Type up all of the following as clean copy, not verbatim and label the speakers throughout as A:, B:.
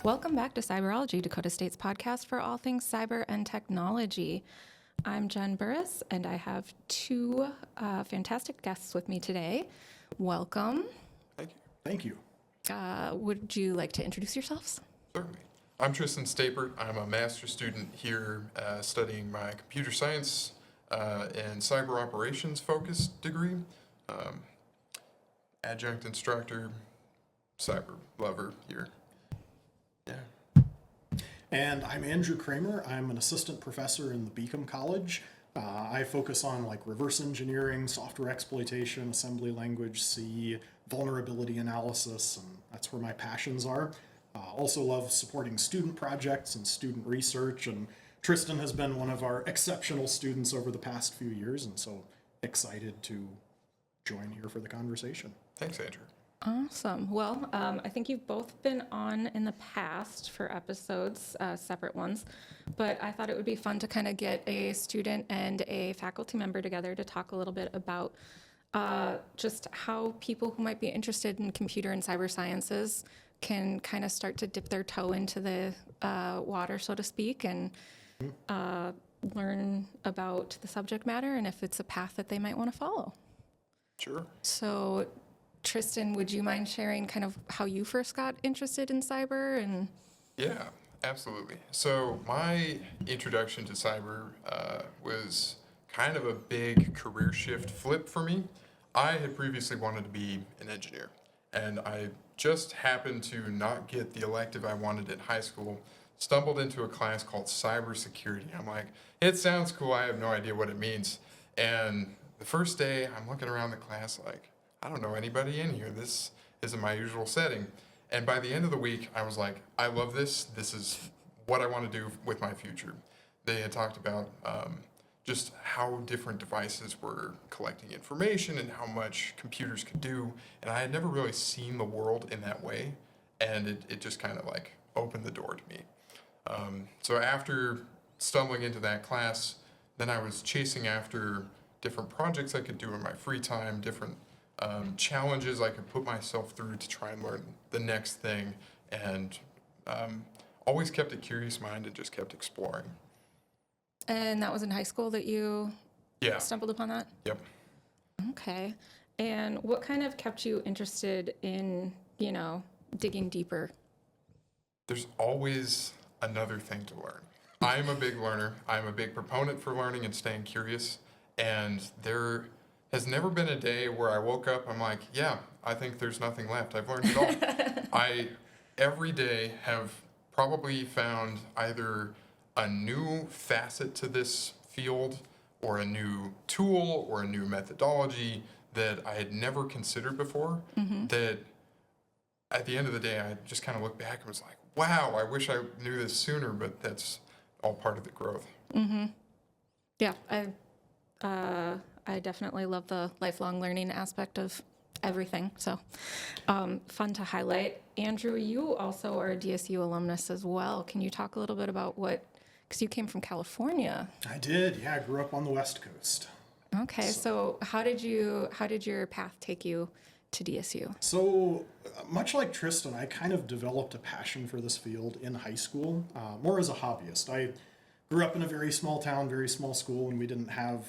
A: Welcome back to Cyberology, Dakota State's podcast for all things cyber and technology. I'm Jen Burris, and I have two fantastic guests with me today. Welcome.
B: Thank you.
A: Would you like to introduce yourselves?
C: Certainly. I'm Tristan Stapert. I'm a master's student here studying my computer science and cyber operations focused degree. Adjunct instructor, cyber lover here. Yeah.
B: And I'm Andrew Kramer. I'm an assistant professor in the Beacom College. I focus on reverse engineering, software exploitation, assembly language, C, vulnerability analysis, and that's where my passions are. Also love supporting student projects and student research, and Tristan has been one of our exceptional students over the past few years, and so excited to join here for the conversation.
C: Thanks, Andrew.
A: Awesome. Well, I think you've both been on in the past for episodes, separate ones, but I thought it would be fun to kind of get a student and a faculty member together to talk a little bit about just how people who might be interested in computer and cyber sciences can kind of start to dip their toe into the water, so to speak, and learn about the subject matter and if it's a path that they might want to follow.
C: Sure.
A: So, Tristan, would you mind sharing kind of how you first got interested in cyber? And
C: Yeah, absolutely. So my introduction to cyber was kind of a big career shift flip for me. I had previously wanted to be an engineer, and I just happened to not get the elective I wanted in high school, stumbled into a class called cybersecurity. I'm like, it sounds cool, I have no idea what it means. And the first day, I'm looking around the class like, I don't know anybody in here. This isn't my usual setting. And by the end of the week, I was like, I love this. This is what I want to do with my future. They had talked about just how different devices were collecting information and how much computers could do. And I had never really seen the world in that way. And it just kind of opened the door to me. So after stumbling into that class, then I was chasing after different projects I could do in my free time, different challenges I could put myself through to try and learn the next thing, and always kept a curious mind and just kept exploring.
A: And that was in high school that you stumbled upon that?
C: Yep.
A: Okay. And what kind of kept you interested in, digging deeper?
C: There's always another thing to learn. I'm a big learner. I'm a big proponent for learning and staying curious, and there has never been a day where I woke up, I'm like, yeah, I think there's nothing left. I've learned it all. I, every day, have probably found either a new facet to this field or a new tool or a new methodology that I had never considered before, that at the end of the day, I just kind of looked back and was like, wow, I wish I knew this sooner, but that's all part of the growth.
A: Yeah, I definitely love the lifelong learning aspect of everything. So fun to highlight. Andrew, you also are a DSU alumnus as well. Can you talk a little bit about because you came from California?
B: I did, yeah. I grew up on the West Coast.
A: Okay, so how did your path take you to DSU?
B: So much like Tristan, I kind of developed a passion for this field in high school, more as a hobbyist. I grew up in a very small town, very small school, and we didn't have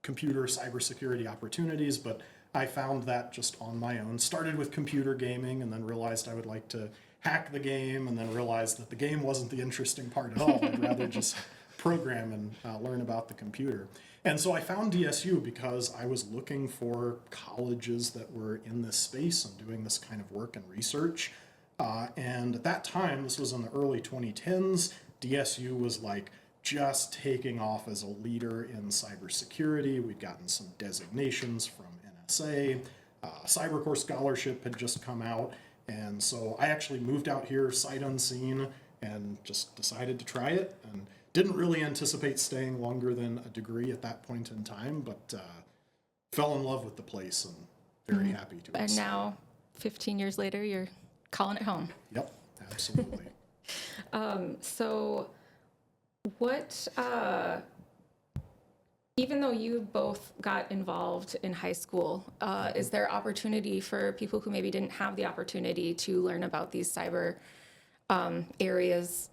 B: computer cybersecurity opportunities, but I found that just on my own. Started with computer gaming and then realized I would like to hack the game, and then realized that the game wasn't the interesting part at all. I'd rather just program and learn about the computer. And so I found DSU because I was looking for colleges that were in this space and doing this kind of work and research. And at that time, this was in the early 2010s, DSU was just taking off as a leader in cybersecurity. We'd gotten some designations from NSA. CyberCore Scholarship had just come out. And so I actually moved out here sight unseen and just decided to try it, and didn't really anticipate staying longer than a degree at that point in time, but fell in love with the place and very happy to.
A: And now, 15 years later, you're calling it home.
B: Yep, absolutely.
A: So what, even though you both got involved in high school, is there opportunity for people who maybe didn't have the opportunity to learn about these cyber areas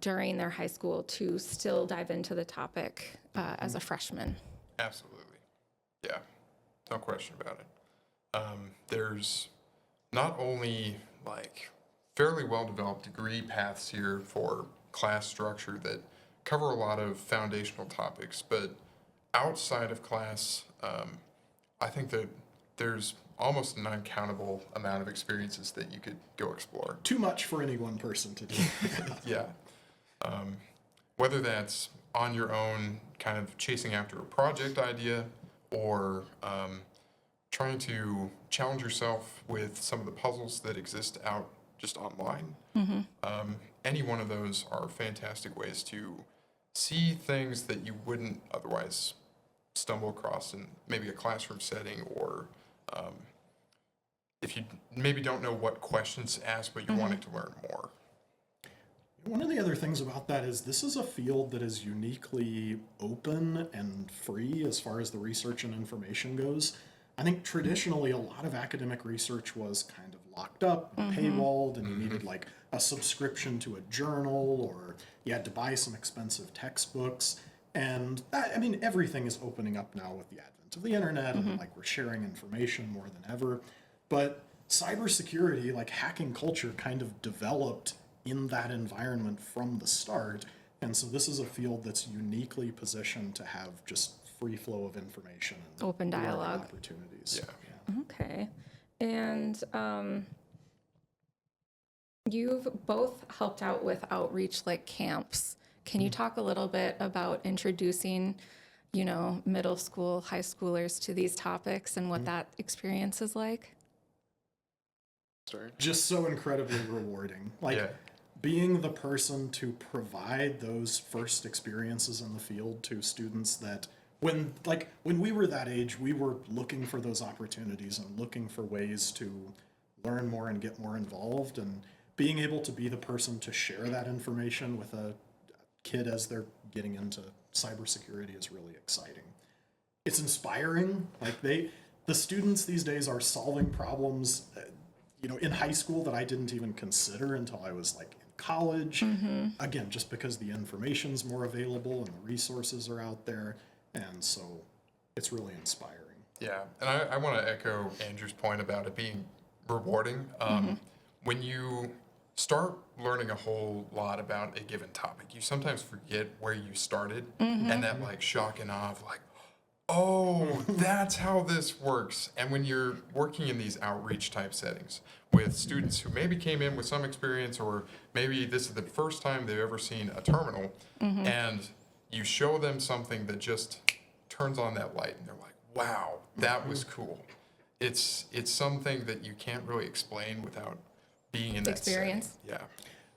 A: during their high school to still dive into the topic as a freshman.
C: Absolutely. Yeah, no question about it. There's not only like fairly well-developed degree paths here for class structure that cover a lot of foundational topics, but outside of class, I think that there's almost an uncountable amount of experiences that you could go explore.
B: Too much for any one person to do.
C: Yeah. Whether that's on your own, kind of chasing after a project idea, or trying to challenge yourself with some of the puzzles that exist out just online. Any one of those are fantastic ways to see things that you wouldn't otherwise stumble across in maybe a classroom setting, or if you maybe don't know what questions to ask, but you're wanting to learn more.
B: One of the other things about that is this is a field that is uniquely open and free as far as the research and information goes. I think traditionally a lot of academic research was kind of locked up and paywalled, and you needed like a subscription to a journal, or you had to buy some expensive textbooks. And that, I mean, everything is opening up now with the advent of the internet, and like we're sharing information more than ever. But cybersecurity, like hacking culture, kind of developed in that environment from the start. And so this is a field that's uniquely positioned to have just free flow of information and
A: Open
B: learning
A: dialogue.
B: opportunities.
C: Yeah.
A: Okay. And you've both helped out with outreach like camps. Can you talk a little bit about introducing, middle school, high schoolers to these topics and what that experience is like?
B: Just so incredibly rewarding. Like
C: Yeah.
B: being the person to provide those first experiences in the field to students that when we were that age, we were looking for those opportunities and looking for ways to learn more and get more involved, and being able to be the person to share that information with a kid as they're getting into cybersecurity is really exciting. It's inspiring. Like the students these days are solving problems, in high school that I didn't even consider until I was like in college. Again, just because the information's more available and the resources are out there. And so it's really inspiring.
C: Yeah, and I want to echo Andrew's point about it being rewarding. When you start learning a whole lot about a given topic, you sometimes forget where you started, and that like shock and awe of like, oh, that's how this works. And when you're working in these outreach type settings with students who maybe came in with some experience, or maybe this is the first time they've ever seen a terminal, and you show them something that just turns on that light, and they're like, wow, that was cool. It's something that you can't really explain without being in that
A: Experience.
C: setting. Yeah.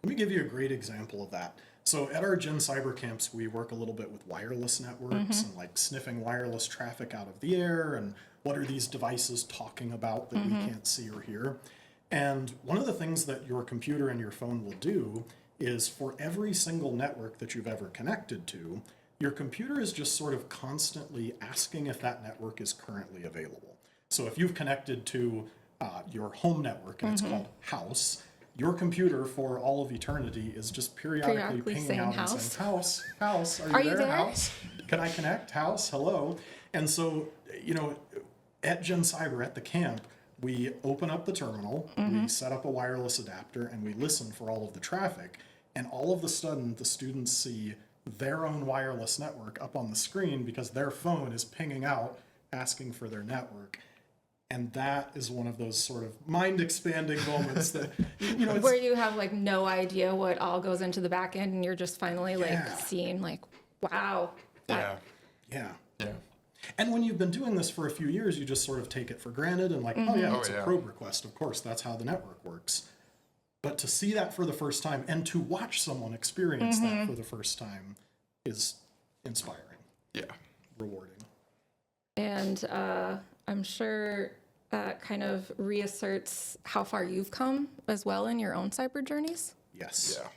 B: Let me give you a great example of that. So at our Gen Cyber camps, we work a little bit with wireless networks and like sniffing wireless traffic out of the air, and what are these devices talking about that we can't see or hear. And one of the things that your computer and your phone will do is, for every single network that you've ever connected to, your computer is just sort of constantly asking if that network is currently available. So if you've connected to your home network and it's called house, your computer for all of eternity is just periodically pinging
A: saying
B: out
A: house.
B: and saying, house,
A: Are you there?
B: house? Can I connect? House, hello. And so, at Gen Cyber, at the camp, we open up the terminal, we set up a wireless adapter, and we listen for all of the traffic. And all of a sudden, the students see their own wireless network up on the screen because their phone is pinging out, asking for their network. And that is one of those sort of mind-expanding moments that, it's,
A: Where you have like no idea what all goes into the back end, and you're just finally like
B: Yeah.
A: seeing like, wow.
C: Yeah.
B: yeah.
C: Yeah.
B: And when you've been doing this for a few years, you just sort of take it for granted and like, oh yeah, it's
C: Oh,
B: a
C: yeah.
B: probe request. Of course, that's how the network works. But to see that for the first time and to watch someone experience that for the first time is inspiring,
C: Yeah.
B: rewarding.
A: And I'm sure that kind of reasserts how far you've come as well in your own cyber journeys.
B: Yes.
C: Yeah.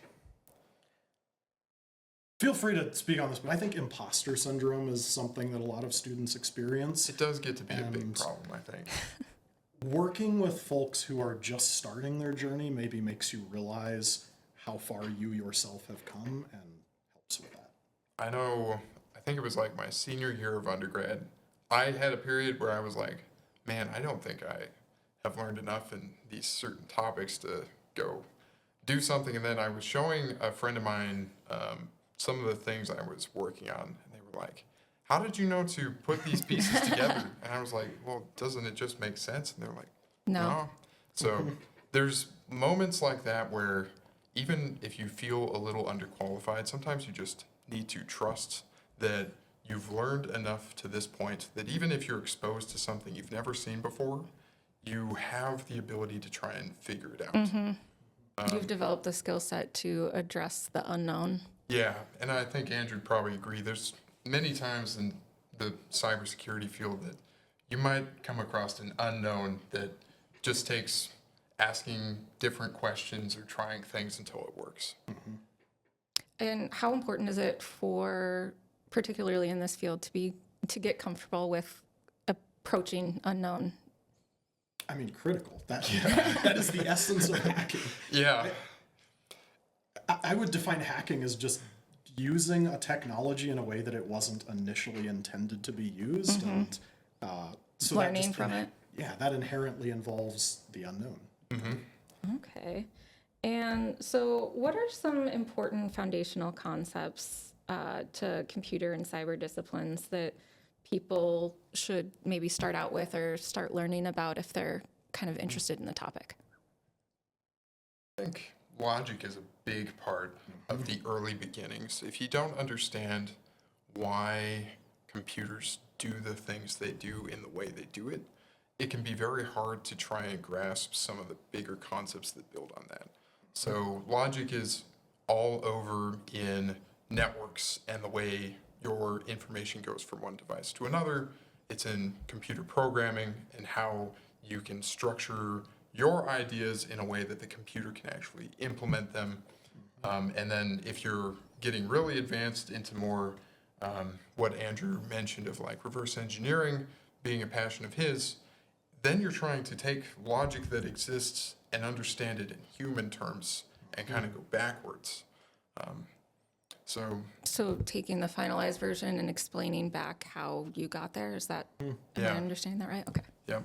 B: Feel free to speak on this, but I think imposter syndrome is something that a lot of students experience.
C: It does get to be a big
B: And-
C: problem, I think.
B: working with folks who are just starting their journey maybe makes you realize how far you yourself have come and helps with that.
C: I know, I think it was like my senior year of undergrad. I had a period where I was like, man, I don't think I have learned enough in these certain topics to go do something. And then I was showing a friend of mine some of the things I was working on, and they were like, how did you know to put these pieces together? And I was like, well, doesn't it just make sense? And they're like,
A: No.
C: So there's moments like that where even if you feel a little underqualified, sometimes you just need to trust that you've learned enough to this point that even if you're exposed to something you've never seen before, you have the ability to try and figure it out.
A: You've developed the skill set to address the unknown.
C: Yeah, and I think Andrew would probably agree. There's many times in the cybersecurity field that you might come across an unknown that just takes asking different questions or trying things until it works.
A: And how important is it for, particularly in this field, to get comfortable with approaching unknown?
B: I mean, critical. That is the essence of hacking.
C: Yeah.
B: I would define hacking as just using a technology in a way that it wasn't initially intended to be used, and so that
A: Learning
B: just
A: from it.
B: Yeah, that inherently involves the unknown.
A: Okay. And so what are some important foundational concepts to computer and cyber disciplines that people should maybe start out with or start learning about if they're kind of interested in the topic?
C: I think logic is a big part of the early beginnings. If you don't understand why computers do the things they do in the way they do it, it can be very hard to try and grasp some of the bigger concepts that build on that. So logic is all over in networks and the way your information goes from one device to another. It's in computer programming and how you can structure your ideas in a way that the computer can actually implement them. And then if you're getting really advanced into more what Andrew mentioned of like reverse engineering being a passion of his, then you're trying to take logic that exists and understand it in human terms and kind of go backwards.
A: So taking the finalized version and explaining back how you got there, is that, am I
C: Yeah.
A: understanding that right? Okay.
C: Yep.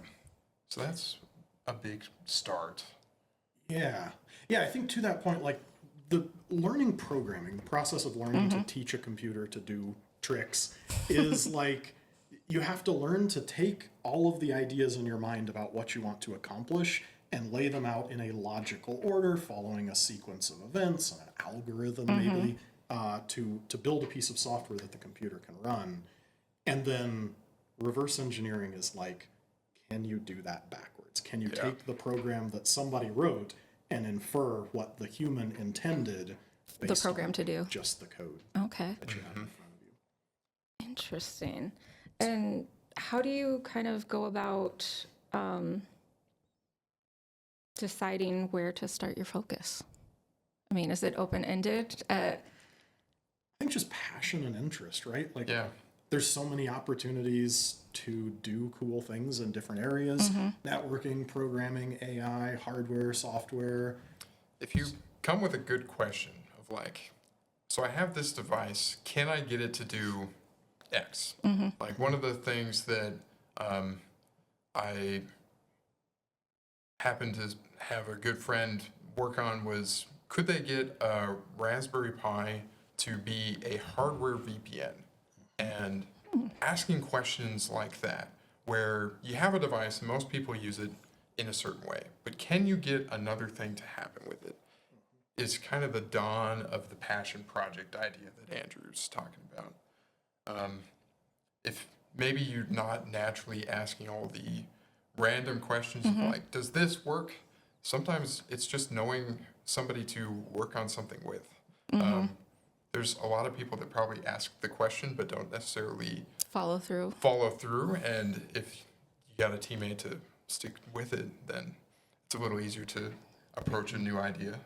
C: So that's a big start.
B: Yeah. Yeah, I think to that point, like the learning programming, the process of learning to teach a computer to do tricks is like you have to learn to take all of the ideas in your mind about what you want to accomplish and lay them out in a logical order, following a sequence of events and an algorithm maybe to build a piece of software that the computer can run. And then reverse engineering is like, can you do that backwards? Can you take the program that somebody wrote and infer what the human intended
A: The
B: based
A: program
B: on
A: to do.
B: just the code
A: Okay.
B: that you have in front of you?
A: Interesting. And how do you kind of go about deciding where to start your focus? I mean, is it open-ended?
B: I think just passion and interest, right? Like,
C: Yeah.
B: there's so many opportunities to do cool things in different areas: networking, programming, AI, hardware, software.
C: If you come with a good question of like, so I have this device, can I get it to do X? Like one of the things that I happened to have a good friend work on was, could they get a Raspberry Pi to be a hardware VPN? And asking questions like that, where you have a device and most people use it in a certain way, but can you get another thing to happen with it, is kind of the dawn of the passion project idea that Andrew's talking about. If maybe you're not naturally asking all the random questions of like, does this work? Sometimes it's just knowing somebody to work on something with. There's a lot of people that probably ask the question but don't necessarily
A: Follow through.
C: and if you got a teammate to stick with it, then it's a little easier to approach a new idea.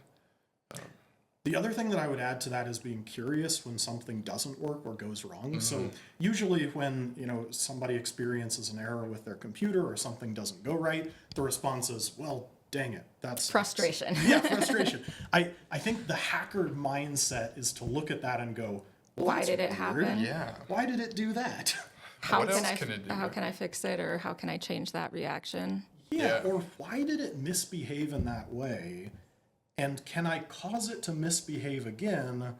B: The other thing that I would add to that is being curious when something doesn't work or goes wrong. So usually when, somebody experiences an error with their computer or something doesn't go right, the response is, well, dang it, that's
A: Frustration.
B: Yeah, frustration. I think the hacker mindset is to look at that and go, well,
A: Why
B: that's
A: did it
B: weird.
A: happen?
C: Yeah.
B: Why did it do that?
A: How
C: What
A: can
C: else
A: I
C: can it do?
A: how can I fix it, or how can I change that reaction?
B: Yeah,
C: Yeah.
B: or why did it misbehave in that way? And can I cause it to misbehave again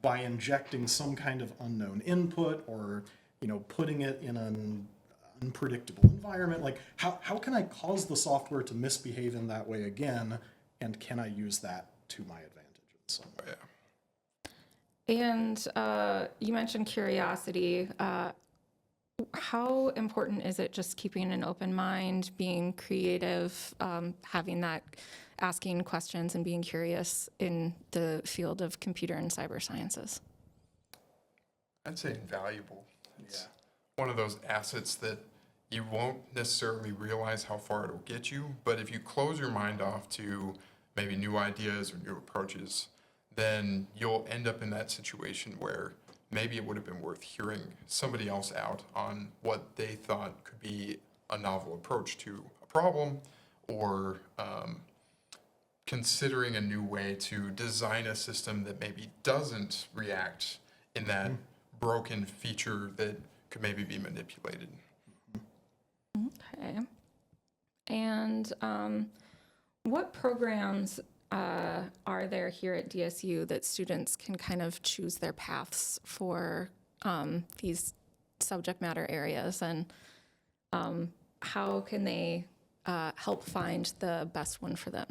B: by injecting some kind of unknown input or, putting it in an unpredictable environment? Like, how can I cause the software to misbehave in that way again? And can I use that to my advantage in some way?
C: Yeah.
A: And you mentioned curiosity. How important is it just keeping an open mind, being creative, having that, asking questions and being curious in the field of computer and cyber sciences?
C: I'd say invaluable. It's one of those assets that you won't necessarily realize how far it'll get you, but if you close your mind off to maybe new ideas or new approaches, then you'll end up in that situation where maybe it would have been worth hearing somebody else out on what they thought could be a novel approach to a problem, or considering a new way to design a system that maybe doesn't react in that broken feature that could maybe be manipulated.
A: Okay. And what programs are there here at DSU that students can kind of choose their paths for these subject matter areas, and how can they help find the best one for them?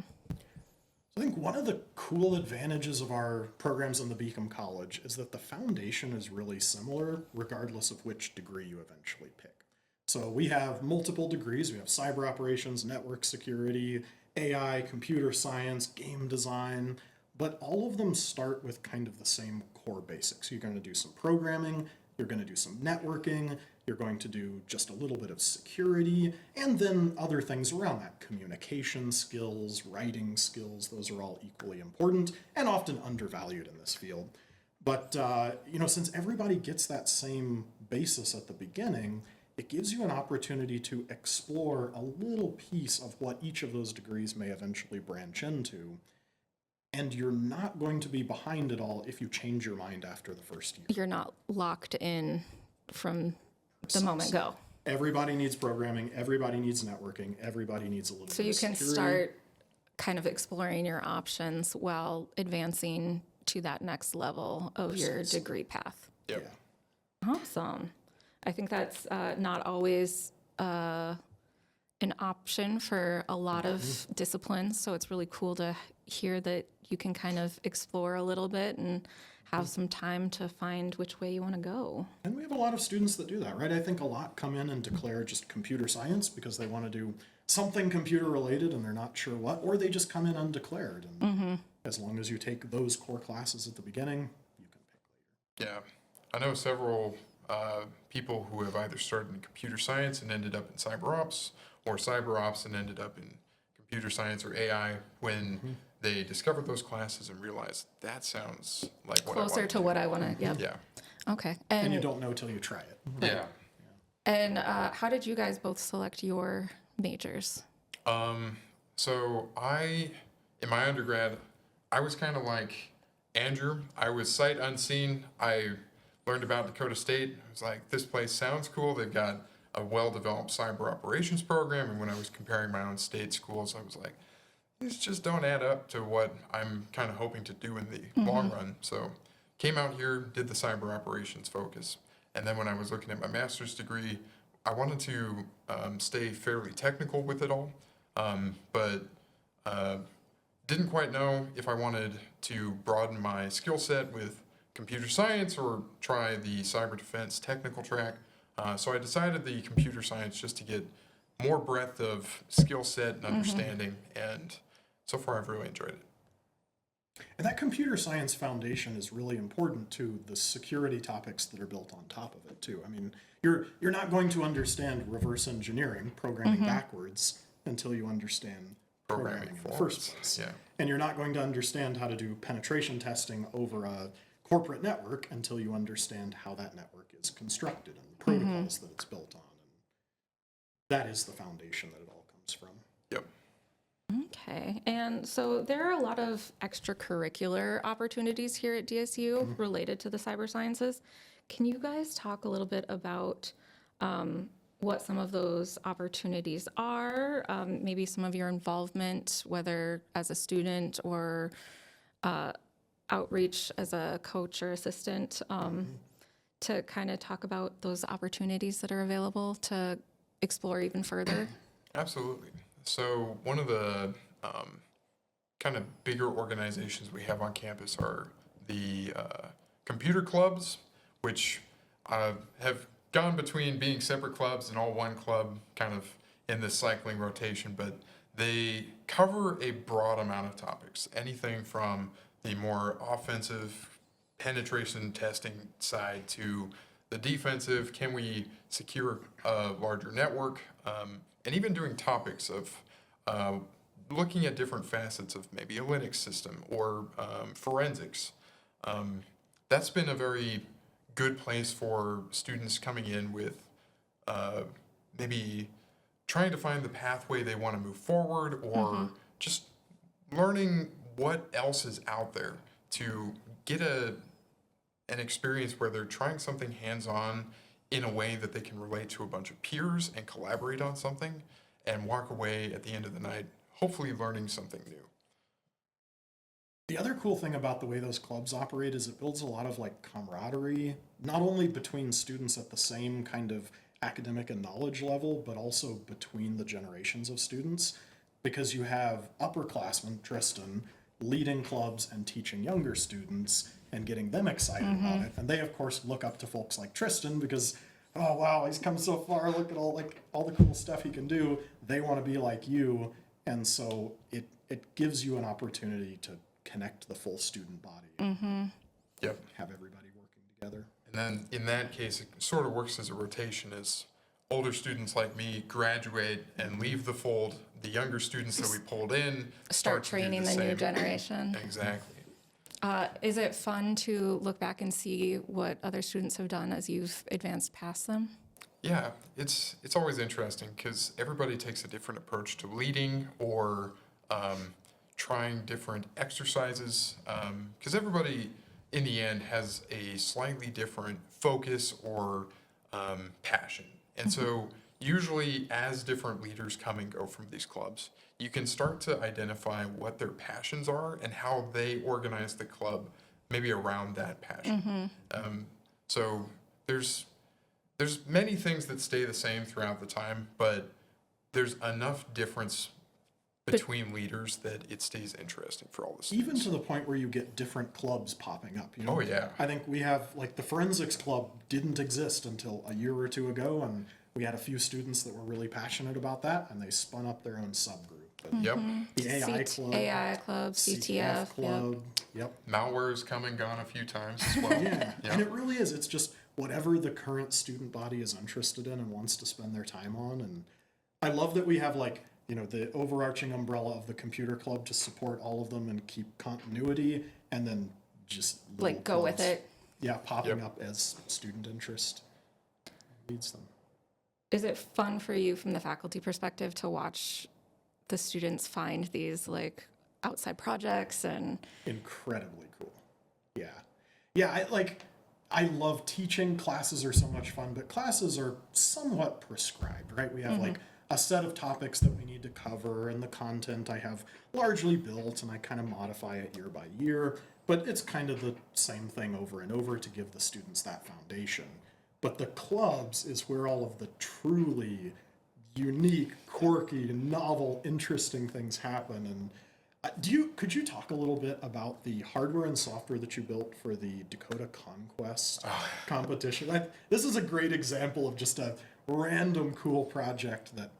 B: I think one of the cool advantages of our programs in the Beacom College is that the foundation is really similar regardless of which degree you eventually pick. So we have multiple degrees. We have cyber operations, network security, AI, computer science, game design, but all of them start with kind of the same core basics. You're going to do some programming, you're going to do some networking, you're going to do just a little bit of security, and then other things around that. Communication skills, writing skills, those are all equally important and often undervalued in this field. But, since everybody gets that same basis at the beginning, it gives you an opportunity to explore a little piece of what each of those degrees may eventually branch into. And you're not going to be behind it all if you change your mind after the first year.
A: You're not locked in from the moment go.
B: Everybody needs programming, everybody needs networking, everybody needs a little
A: So
B: bit
A: you
B: of
A: can
B: security.
A: start kind of exploring your options while advancing to that next level of your degree path.
C: Yep.
B: Yeah.
A: Awesome. I think that's not always an option for a lot of disciplines, so it's really cool to hear that you can kind of explore a little bit and have some time to find which way you want to go.
B: And we have a lot of students that do that, right? I think a lot come in and declare just computer science because they want to do something computer related and they're not sure what, or they just come in undeclared. And as long as you take those core classes at the beginning, you can pick later.
C: Yeah. I know several people who have either started in computer science and ended up in cyber ops, or cyber ops and ended up in computer science or AI when they discovered those classes and realized that sounds like what
A: Closer
C: I want
A: to what I want to, yep.
C: Yeah.
A: Okay.
B: And you don't know till you try it.
C: Yeah.
A: And how did you guys both select your majors?
C: So in my undergrad, I was kind of like Andrew. I was sight unseen. I learned about Dakota State. I was like, this place sounds cool. They've got a well-developed cyber operations program. And when I was comparing my own state schools, I was like, these just don't add up to what I'm kind of hoping to do in the long run. So came out here, did the cyber operations focus. And then when I was looking at my master's degree, I wanted to stay fairly technical with it all, but didn't quite know if I wanted to broaden my skill set with computer science or try the cyber defense technical track. So I decided the computer science just to get more breadth of skill set and understanding, and so far I've really enjoyed it.
B: And that computer science foundation is really important to the security topics that are built on top of it too. I mean, you're not going to understand reverse engineering, programming backwards, until you understand
C: programming
B: in the
C: forms.
B: first place.
C: Yeah.
B: And you're not going to understand how to do penetration testing over a corporate network until you understand how that network is constructed and the protocols that it's built on. And that is the foundation that it all comes from.
C: Yep.
A: Okay, and so there are a lot of extracurricular opportunities here at DSU related to the cyber sciences. Can you guys talk a little bit about what some of those opportunities are? Maybe some of your involvement, whether as a student or outreach as a coach or assistant, to kind of talk about those opportunities that are available to explore even further?
C: Absolutely. So one of the kind of bigger organizations we have on campus are the computer clubs, which have gone between being separate clubs and all one club kind of in this cycling rotation, but they cover a broad amount of topics, anything from the more offensive penetration testing side to the defensive, can we secure a larger network, and even doing topics of looking at different facets of maybe a Linux system or forensics. That's been a very good place for students coming in with maybe trying to find the pathway they want to move forward, or just learning what else is out there to get an experience where they're trying something hands-on in a way that they can relate to a bunch of peers and collaborate on something and walk away at the end of the night hopefully learning something new.
B: The other cool thing about the way those clubs operate is it builds a lot of like camaraderie, not only between students at the same kind of academic and knowledge level, but also between the generations of students, because you have upperclassmen, Tristan, leading clubs and teaching younger students and getting them excited about it. And they of course look up to folks like Tristan because, oh wow, he's come so far, look at all the cool stuff he can do. They want to be like you. And so it gives you an opportunity to connect the full student body.
C: Yep.
B: Have everybody working together.
C: And then in that case, it sort of works as a rotation as older students like me graduate and leave the fold. The younger students that we pulled in
A: Start
C: to do
A: training the new
C: same.
A: generation.
C: Exactly.
A: Is it fun to look back and see what other students have done as you've advanced past them?
C: Yeah, it's always interesting because everybody takes a different approach to leading or trying different exercises. Because everybody, in the end, has a slightly different focus or passion. And so usually as different leaders come and go from these clubs, you can start to identify what their passions are and how they organize the club maybe around that passion. So there's many things that stay the same throughout the time, but there's enough difference between leaders that it stays interesting for all the students.
B: Even to the point where you get different clubs popping up. You know?
C: Oh, yeah.
B: I think we have, like, the forensics club didn't exist until a year or two ago, and we had a few students that were really passionate about that, and they spun up their own subgroup. But
C: Yep.
B: the AI club,
A: AI club, CTF,
B: club, yep.
C: Malware's come and gone a few times as well.
B: Yeah,
C: Yeah.
B: and it really is. It's just whatever the current student body is interested in and wants to spend their time on. And I love that we have, like, you know, the overarching umbrella of the computer club to support all of them and keep continuity, and then just
A: like go with
B: clubs,
A: it.
B: Yeah, popping
C: Yep.
B: up as student interest leads them.
A: Is it fun for you from the faculty perspective to watch the students find these like outside projects and
B: Incredibly cool. Yeah, I love teaching. Classes are so much fun, but classes are somewhat prescribed, right? We have like a set of topics that we need to cover, and the content I have largely built, and I kind of modify it year by year, but it's kind of the same thing over and over to give the students that foundation. But the clubs is where all of the truly unique, quirky, novel, interesting things happen. And could you talk a little bit about the hardware and software that you built for the Dakota Conquest competition? This is a great example of just a random cool project that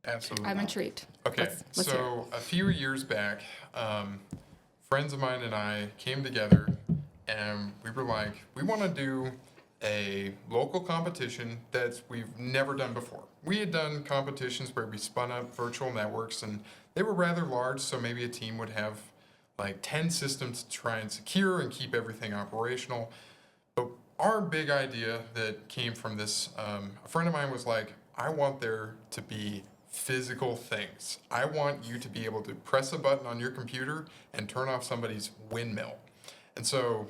C: Absolutely.
A: I'm intrigued.
C: Okay,
A: Let's hear it.
C: so a few years back, friends of mine and I came together and we were like, we want to do a local competition that we've never done before. we had done competitions where we spun up virtual networks, and they were rather large, so maybe a team would have like 10 systems to try and secure and keep everything operational. But our big idea that came from this, a friend of mine was like, I want there to be physical things. I want you to be able to press a button on your computer and turn off somebody's windmill. And so,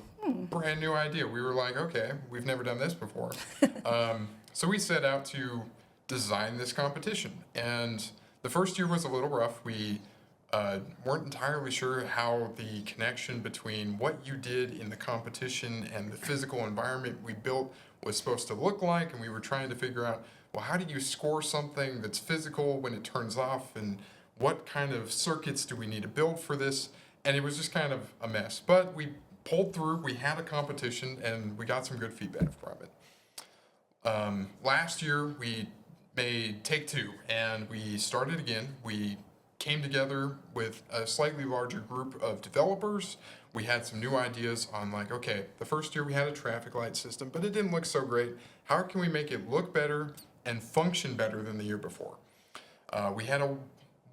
C: brand new idea. We were like, okay, we've never done this before. So we set out to design this competition. And the first year was a little rough. We weren't entirely sure how the connection between what you did in the competition and the physical environment we built was supposed to look like. And we were trying to figure out, well, how do you score something that's physical when it turns off? And what kind of circuits do we need to build for this? And it was just kind of a mess. But we pulled through, we had a competition, and we got some good feedback from it. Last year, we made take two, and we started again. We came together with a slightly larger group of developers. We had some new ideas on like, okay, the first year we had a traffic light system, but it didn't look so great. How can we make it look better and function better than the year before? We had a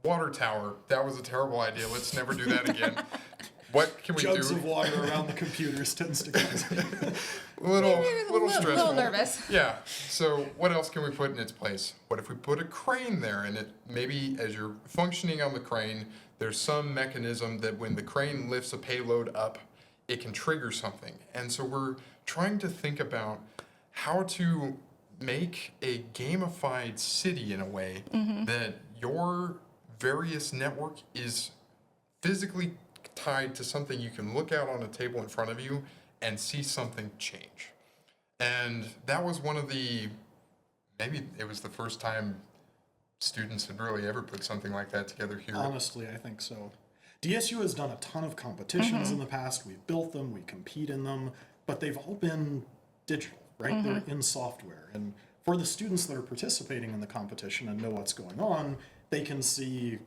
C: water tower. That was a terrible idea. Let's never do that again. What can we
B: Jugs
C: do?
B: of water around the computers tends to cause
C: little stressful.
A: A little nervous.
C: Yeah. So what else can we put in its place? What if we put a crane there, and it maybe as you're functioning on the crane, there's some mechanism that when the crane lifts a payload up, it can trigger something. And so we're trying to think about how to make a gamified city in a way that your various network is physically tied to something you can look out on a table in front of you and see something change. And that was one of the, maybe it was the first time students had really ever put something like that together here.
B: Honestly, I think so. DSU has done a ton of competitions in the past. We've built them, we compete in them, but they've all been digital, right? They're in software. And for the students that are participating in the competition and know what's going on, they can see,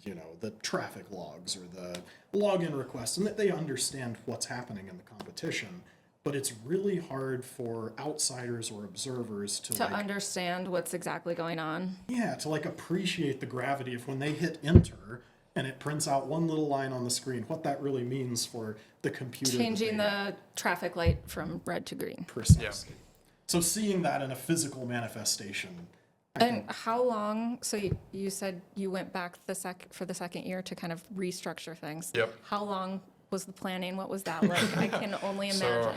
B: you know, the traffic logs or the login requests, and that they understand what's happening in the competition. But it's really hard for outsiders or observers to like,
A: understand what's exactly going on.
B: yeah, to like appreciate the gravity of when they hit enter and it prints out one little line on the screen, what that really means for the computer. that
A: Changing
B: they-
A: the traffic light from red to green.
B: Precisely. So seeing that in a physical manifestation,
A: And how long, so you said you went back for the second year to kind of restructure things.
C: Yep.
A: How long was the planning? What was that like? I can only imagine.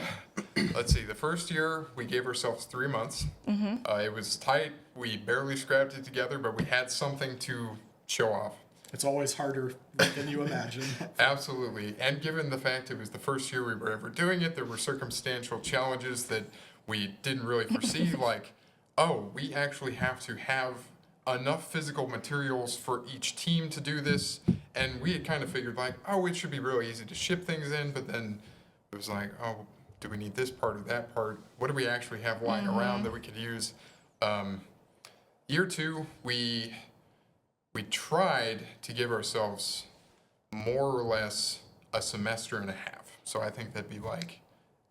C: So, let's see. The first year, we gave ourselves 3 months. It was tight. We barely scrapped it together, but we had something to show off.
B: it's always harder than you imagine.
C: Absolutely. And given the fact it was the first year we were ever doing it, there were circumstantial challenges that we didn't really foresee, like, oh, we actually have to have enough physical materials for each team to do this. And we had kind of figured like, oh, it should be really easy to ship things in, but then it was like, oh, do we need this part or that part? What do we actually have lying around that we could use? Year two, we tried to give ourselves more or less a semester and a half. So I think that'd be like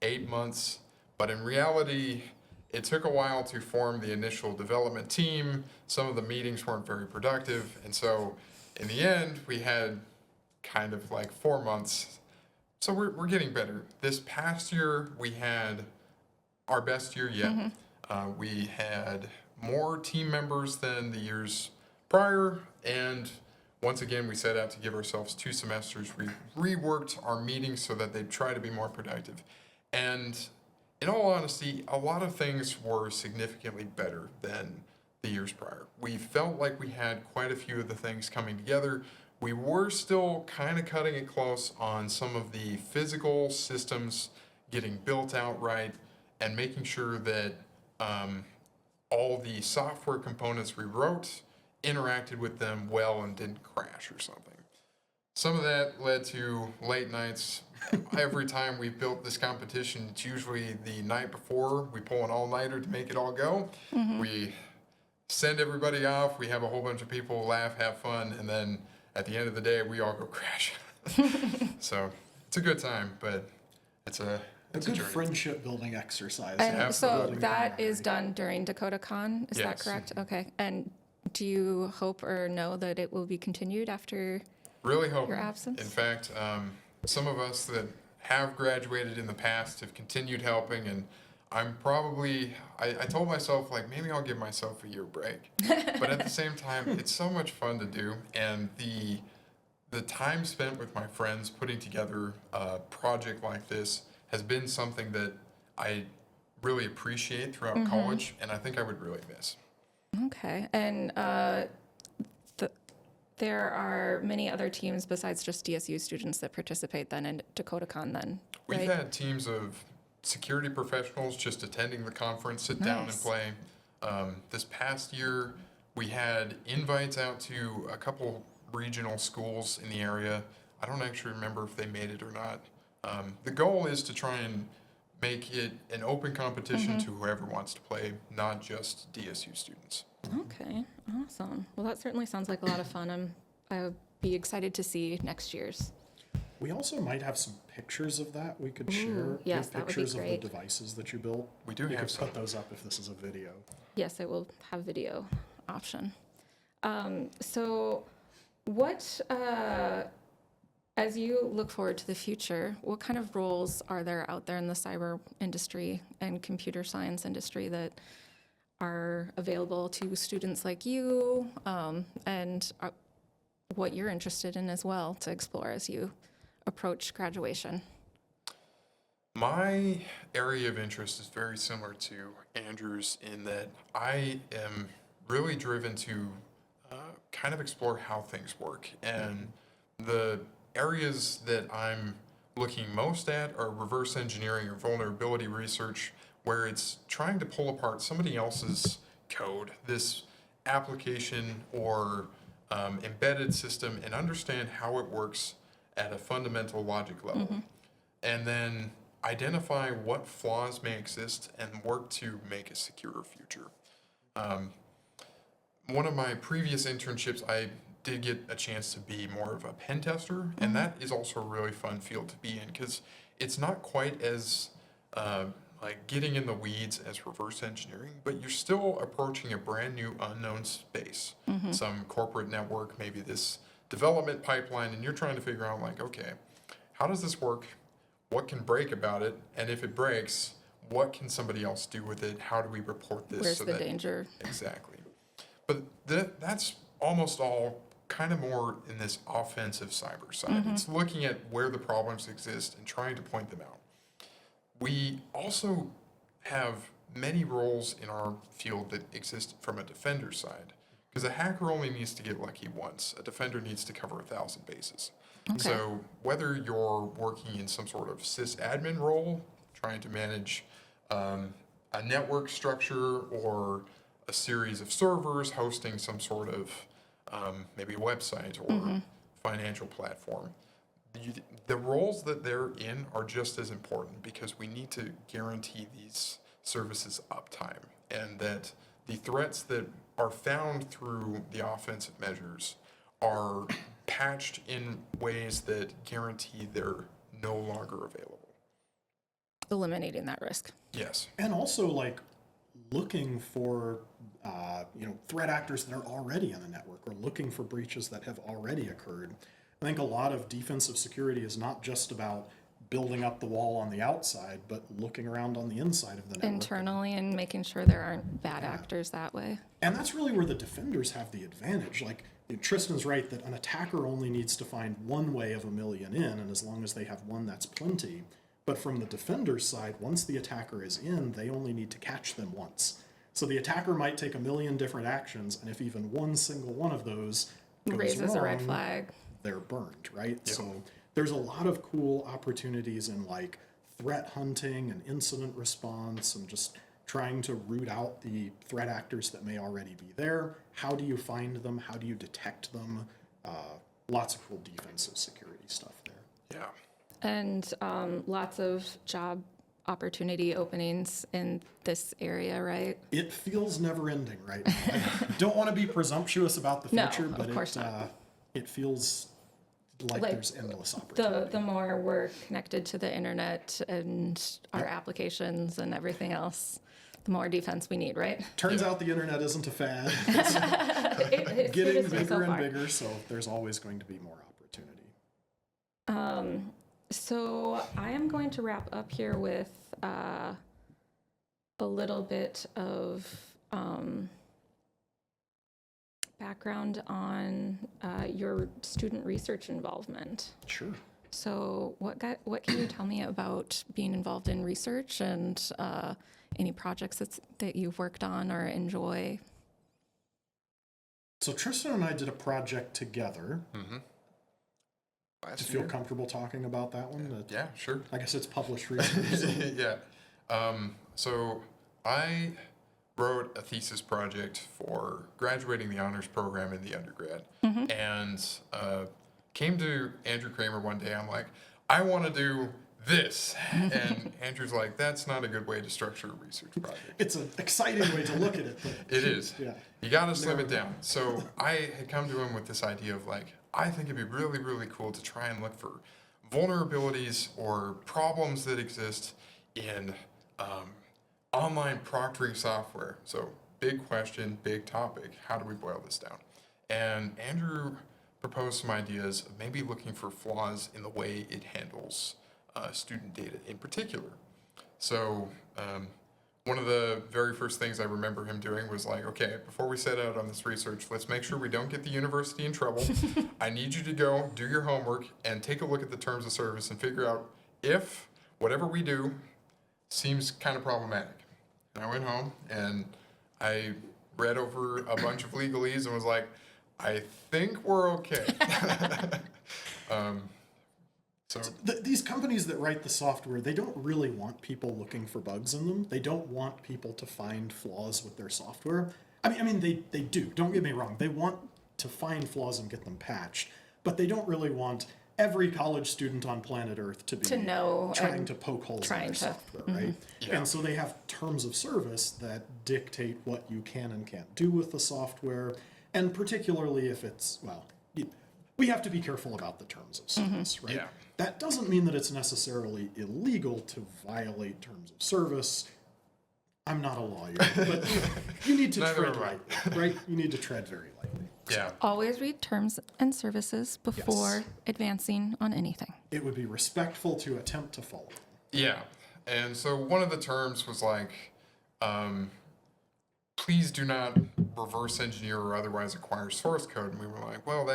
C: 8 months. But in reality, it took a while to form the initial development team. Some of the meetings weren't very productive. And so in the end, we had kind of like 4 months. So we're getting better. This past year, we had our best year yet. We had more team members than the years prior. And once again, we set out to give ourselves 2 semesters. We reworked our meetings so that they'd try to be more productive. And in all honesty, a lot of things were significantly better than the years prior. We felt like we had quite a few of the things coming together. We were still kind of cutting it close on some of the physical systems getting built out right and making sure that all the software components we wrote interacted with them well and didn't crash or something. Some of that led to late nights. Every time we built this competition, it's usually the night before. We pull an all-nighter to make it all go. We send everybody off. We have a whole bunch of people laugh, have fun, and then at the end of the day, we all go crash. So it's a good time, but it's a
B: A
C: it's
B: good
C: journey.
B: friendship building exercise.
A: And
B: yeah,
A: so
C: Absolutely.
A: that is
B: camaraderie.
A: done during Dakota Con, is that
C: Yes.
A: correct? Okay. And do you hope or know that it will be continued after?
C: Really hoping.
A: absence?
C: In fact, some of us that have graduated in the past have continued helping, and I'm probably, I told myself, like, maybe I'll give myself a year break. But at the same time, it's so much fun to do, and the time spent with my friends putting together a project like this has been something that I really appreciate throughout college, and I think I would really miss.
A: Okay. And there are many other teams besides just DSU students that participate then in Dakota Con then,
C: We've
A: right?
C: had teams of security professionals just attending the conference, sit down and
A: Nice.
C: play. This past year, we had invites out to a couple regional schools in the area. I don't actually remember if they made it or not. The goal is to try and make it an open competition to whoever wants to play, not just DSU students.
A: Okay. Awesome. Well, that certainly sounds like a lot of fun. I would be excited to see next year's.
B: We also might have some pictures of that we could share.
A: yes,
B: with
A: that would be
B: pictures
A: great.
B: of the devices that you built.
C: We do
B: We
C: have
B: could
C: some.
B: put those up if this is a video.
A: Yes, it will have video option. So what, as you look forward to the future, what kind of roles are there out there in the cyber industry and computer science industry that are available to students like you, and what you're interested in as well to explore as you approach graduation?
C: My area of interest is very similar to Andrew's in that I am really driven to kind of explore how things work. And the areas that I'm looking most at are reverse engineering or vulnerability research, where it's trying to pull apart somebody else's code, this application or embedded system, and understand how it works at a fundamental logic level. And then identify what flaws may exist and work to make a secure future. One of my previous internships, I did get a chance to be more of a pen tester, and that is also a really fun field to be in because it's not quite as like getting in the weeds as reverse engineering, but you're still approaching a brand new unknown space, some corporate network, maybe this development pipeline, and you're trying to figure out like, okay, how does this work? What can break about it? And if it breaks, what can somebody else do with it? How do we report this?
A: Where's the danger?
C: Exactly. But that's almost all kind of more in this offensive cyber side. It's looking at where the problems exist and trying to point them out. We also have many roles in our field that exist from a defender side. Because a hacker only needs to get lucky once. A defender needs to cover 1,000 bases. So whether you're working in some sort of sysadmin role, trying to manage a network structure or a series of servers hosting some sort of maybe website or financial platform, the roles that they're in are just as important because we need to guarantee these services uptime and that the threats that are found through the offensive measures are patched in ways that guarantee they're no longer available.
A: Eliminating that risk.
C: Yes.
B: And also like looking for threat actors that are already in the network or looking for breaches that have already occurred. I think a lot of defensive security is not just about building up the wall on the outside, but looking around on the inside of the network.
A: Internally and making sure there aren't bad actors that way.
B: And that's really where the defenders have the advantage. Like Tristan's right that an attacker only needs to find one way of a million in, and as long as they have one, that's plenty. But from the defender's side, once the attacker is in, they only need to catch them once. So the attacker might take a million different actions, and if even one single one of those goes
A: Raises a red
B: wrong,
A: flag.
B: they're burned, right?
C: Yeah.
B: So there's a lot of cool opportunities in like threat hunting and incident response and just trying to root out the threat actors that may already be there. How do you find them? How do you detect them? Lots of cool defensive security stuff there.
C: Yeah.
A: And lots of job opportunity openings in this area, right?
B: It feels never ending right now. I don't want to be presumptuous about the
A: No,
B: future,
A: of
B: but
A: course not.
B: it feels like
A: Like,
B: there's endless opportunity.
A: The more we're connected to the internet and our applications and everything else, the more defense we need, right?
B: Turns out the internet isn't a fad.
A: It's here to
B: Getting
A: stay
B: bigger
A: so
B: and
A: far.
B: bigger, so there's always going to be more opportunity.
A: So I am going to wrap up here with a little bit of background on your student research involvement.
B: Sure.
A: So what can you tell me about being involved in research and any projects that you've worked on or enjoy?
B: So Tristan and I did a project together. Do you feel comfortable talking about that one?
C: Yeah, sure.
B: I guess it's published research. So.
C: Yeah. So I wrote a thesis project for graduating the honors program in the undergrad, and came to Andrew Kramer one day. I'm like, I want to do this, and Andrew's like, that's not a good way to structure a research project.
B: It's an exciting way to look at it. But
C: It is.
B: Yeah.
C: You got to slim it down. So I had come to him with this idea of like, I think it'd be really, really cool to try and look for vulnerabilities or problems that exist in online proctoring software. So big question, big topic. How do we boil this down? And Andrew proposed some ideas of maybe looking for flaws in the way it handles student data in particular. So one of the very first things I remember him doing was like, okay, before we set out on this research, let's make sure we don't get the university in trouble. I need you to go do your homework and take a look at the terms of service and figure out if whatever we do seems kind of problematic. And I went home and I read over a bunch of legalese and was like, I think we're okay. So
B: These companies that write the software, they don't really want people looking for bugs in them. They don't want people to find flaws with their software. I mean, they do. Don't get me wrong. They want to find flaws and get them patched, but they don't really want every college student on planet Earth to
A: know
B: trying to poke holes in their software, right?
C: Yeah.
B: And so they have terms of service that dictate what you can and can't do with the software, and particularly if it's, well, we have to be careful about the terms of service, right?
C: Yeah.
B: That doesn't mean that it's necessarily illegal to violate terms of service. I'm not a lawyer, but you need to
C: Neither
B: tread
C: am I.
B: lightly, right? You need to tread very lightly.
C: yeah.
A: Always read terms and services before advancing on anything.
B: It would be respectful to attempt to follow them.
C: Yeah. And so one of the terms was like, please do not reverse engineer or otherwise acquire source code. And we were like, well,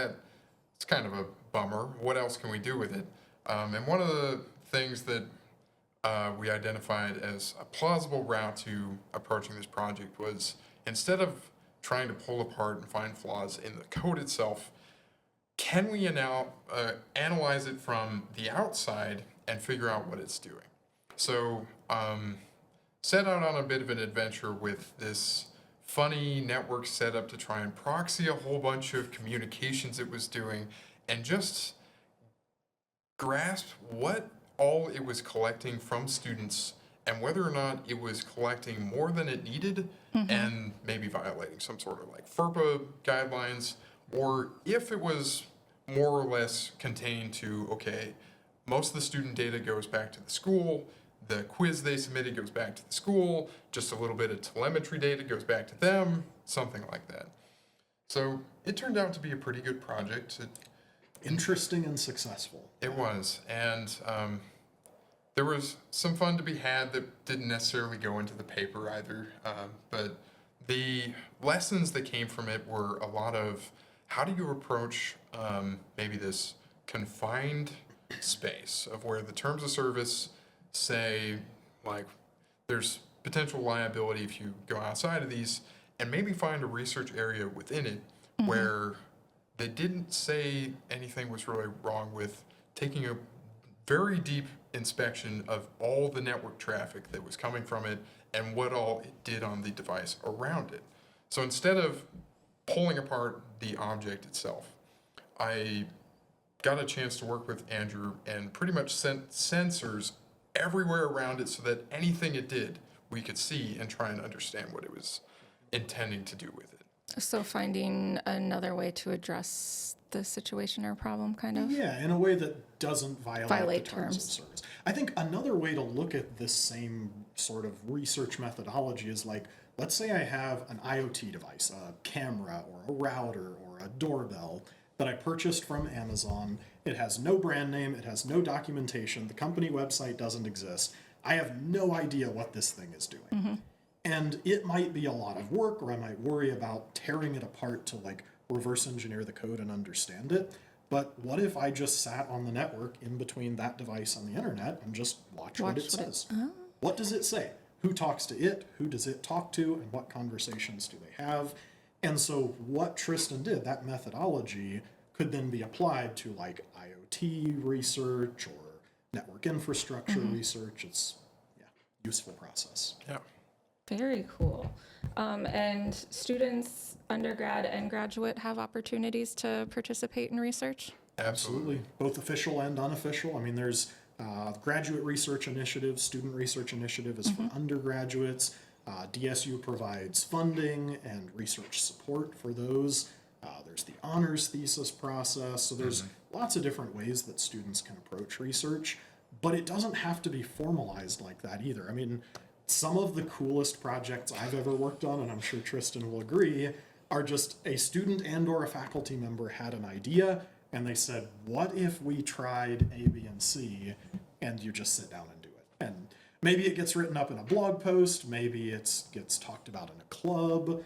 C: it's kind of a bummer. What else can we do with it? And one of the things that we identified as a plausible route to approaching this project was, instead of trying to pull apart and find flaws in the code itself, can we now analyze it from the outside and figure out what it's doing? So set out on a bit of an adventure with this funny network setup to try and proxy a whole bunch of communications it was doing, and just grasp what all it was collecting from students and whether or not it was collecting more than it needed and maybe violating some sort of like FERPA guidelines, or if it was more or less contained to, okay, most of the student data goes back to the school, the quiz they submitted goes back to the school, just a little bit of telemetry data goes back to them, something like that. So it turned out to be a pretty good project.
B: Interesting and successful.
C: It was, and there was some fun to be had that didn't necessarily go into the paper either, but the lessons that came from it were a lot of how do you approach maybe this confined space of where the terms of service say, like, there's potential liability if you go outside of these, and maybe find a research area within it where they didn't say anything was really wrong with taking a very deep inspection of all the network traffic that was coming from it and what all it did on the device around it. So instead of pulling apart the object itself, I got a chance to work with Andrew and pretty much sent sensors everywhere around it so that anything it did, we could see and try and understand what it was intending to do with it.
A: So finding another way to address the situation or problem, kind of.
B: Yeah, in a way that doesn't violate the terms of
A: terms.
B: service. I think another way to look at this same sort of research methodology is like, let's say I have an IoT device, a camera or a router or a doorbell that I purchased from Amazon. It has no brand name, it has no documentation, the company website doesn't exist. I have no idea what this thing is doing. And it might be a lot of work, or I might worry about tearing it apart to like reverse engineer the code and understand it. But what if I just sat on the network in between that device and the internet and just watch what it says? What does it say? Who talks to it? Who does it talk to? And what conversations do they have? And so what Tristan did, that methodology, could then be applied to like IoT research or network infrastructure research. It's useful process.
C: Yeah.
A: Very cool. And students, undergrad and graduate, have opportunities to participate in research?
B: Absolutely. Both official and unofficial. I mean, there's graduate research initiatives, student research initiative is for undergraduates. DSU provides funding and research support for those. There's the honors thesis process. So there's lots of different ways that students can approach research, but it doesn't have to be formalized like that either. I mean, some of the coolest projects I've ever worked on, and I'm sure Tristan will agree, are just a student and or a faculty member had an idea and they said, what if we tried A, B, and C? And you just sit down and do it. And maybe it gets written up in a blog post, maybe it gets talked about in a club,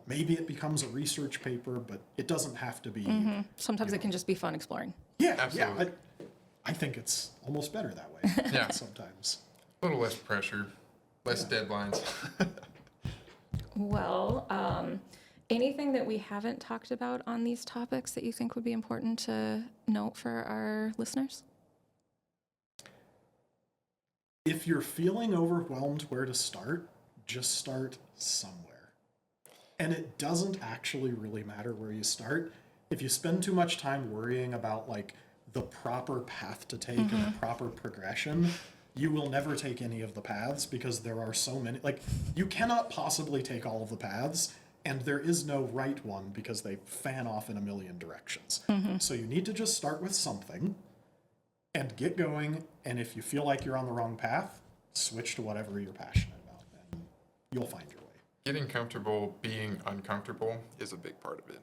B: maybe it becomes a research paper, but it doesn't have to be.
A: Sometimes it can just be fun exploring.
B: Yeah,
C: Absolutely.
B: yeah. I think it's almost better that way.
C: Yeah.
B: Sometimes.
C: A little less pressure, less deadlines.
A: Well, anything that we haven't talked about on these topics that you think would be important to note for our listeners?
B: If you're feeling overwhelmed where to start, just start somewhere. And it doesn't actually really matter where you start. If you spend too much time worrying about like the proper path to take and the proper progression, you will never take any of the paths because there are so many. Like, you cannot possibly take all of the paths, and there is no right one because they fan off in a million directions. So you need to just start with something and get going, and if you feel like you're on the wrong path, switch to whatever you're passionate about, and you'll find your way.
C: Getting comfortable being uncomfortable is a big part of it.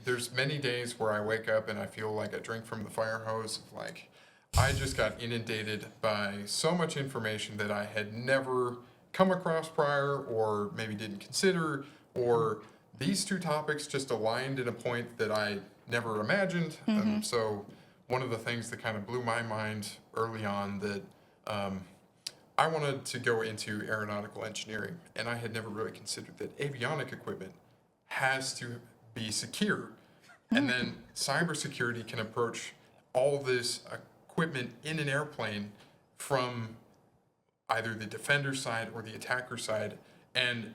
C: There's many days where I wake up and I feel like I drink from the fire hose. Like, I just got inundated by so much information that I had never come across prior, or maybe didn't consider, or these two topics just aligned in a point that I never imagined. So one of the things that kind of blew my mind early on that I wanted to go into aeronautical engineering, and I had never really considered that avionic equipment has to be secure. And then cybersecurity can approach all this equipment in an airplane from either the defender side or the attacker side, and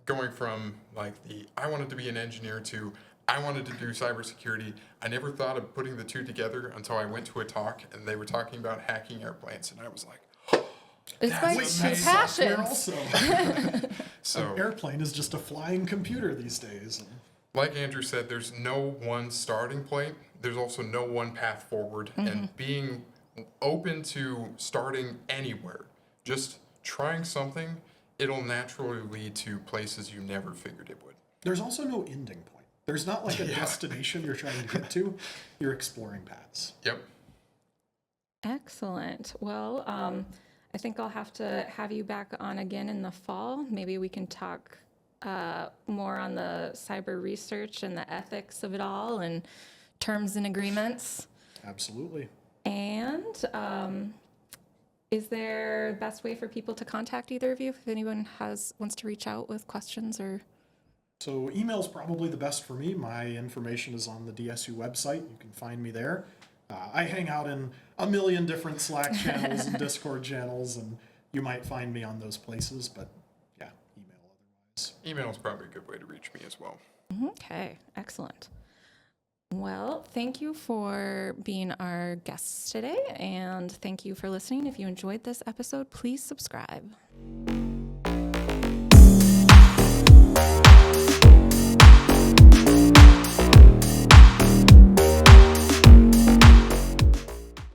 C: going from like I wanted to be an engineer to I wanted to do cybersecurity. I never thought of putting the two together until I went to a talk and they were talking about hacking airplanes, and I was like,
A: It's my
C: That's
A: two
C: amazing.
B: Software
A: passions.
B: also.
C: so
B: An airplane is just a flying computer these days.
C: like Andrew said, there's no one starting point. There's also no one path forward, and being open to starting anywhere, just trying something, it'll naturally lead to places you never figured it would.
B: There's also no ending point. There's not like a destination you're trying to get to. You're exploring paths.
C: Yep.
A: Excellent. Well, I think I'll have to have you back on again in the fall. Maybe we can talk more on the cyber research and the ethics of it all and terms and agreements.
B: Absolutely.
A: And is there best way for people to contact either of you if anyone wants to reach out with questions or?
B: So email's probably the best for me. My information is on the DSU website. You can find me there. I hang out in a million different Slack channels and Discord channels, and you might find me on those places, but yeah, email otherwise.
C: Email is probably a good way to reach me as well.
A: Okay, excellent. Well, thank you for being our guests today, and thank you for listening. If you enjoyed this episode, please subscribe.